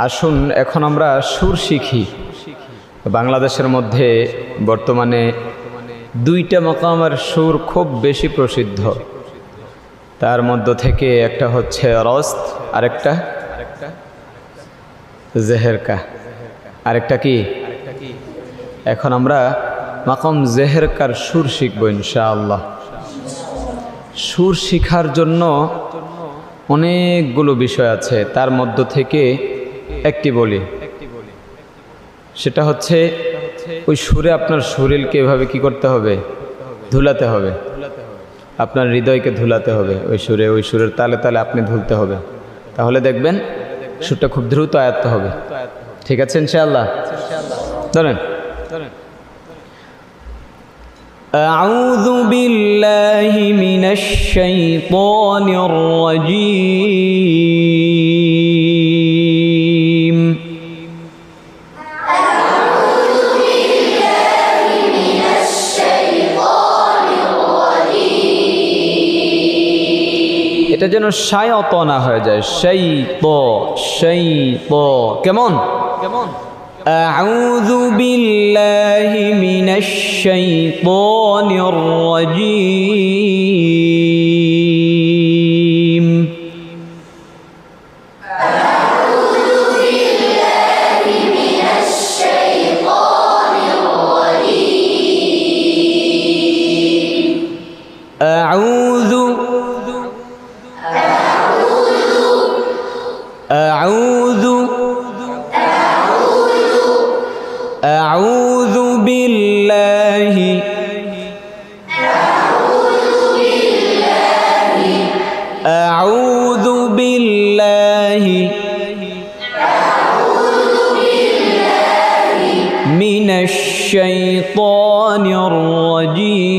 আসুন এখন আমরা সুর শিখি। বাংলাদেশের মধ্যে বর্তমানে দুইটা মাকামের সুর খুব বেশি প্রসিদ্ধ। তার মধ্য থেকে একটা হচ্ছে রস্ত, আরেকটা জেহেরকা, আরেকটা কি। এখন আমরা মাকাম জেহেরকার সুর শিখব ইনশাআল্লাহ। সুর শিখার জন্য অনেকগুলো বিষয় আছে, তার মধ্য থেকে একটি বলি, সেটা হচ্ছে ওই সুরে আপনার শরীরকে এভাবে কি করতে হবে, ধুলাতে হবে। আপনার হৃদয়কে ধুলাতে হবে ওই সুরে, ওই সুরের তালে তালে আপনি ধুলতে হবে, তাহলে দেখবেন সুরটা খুব দ্রুত আয়ত্ত হবে। ঠিক আছে ইনশাআল্লাহ, ধরেন। আউযু বিল্লাহি মিনাশ শাইতানির রাজীম। এটা যেন শায়ত না হয়ে যায়, শাইত শাইত। কেমন কেমন? আউযু বিল্লাহি মিনাশ শাইতানির রাজীম। আউযু বিল্লাহি মিনাশ শাইতানির রাজীম। আউযু আউযু আউযু বিল্লাহি আউযু বিল্লাহি মিনাশ শাইতানির রাজীম।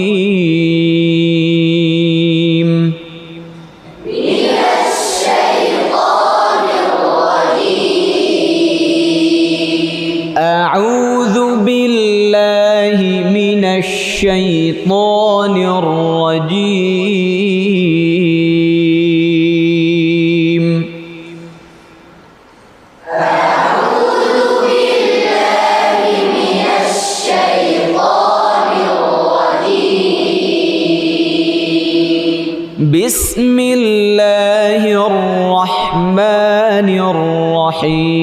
أعوذ بالله من الشيطان الرجيم. أعوذ بالله من الشيطان الرجيم. بسم الله الرحمن الرحيم.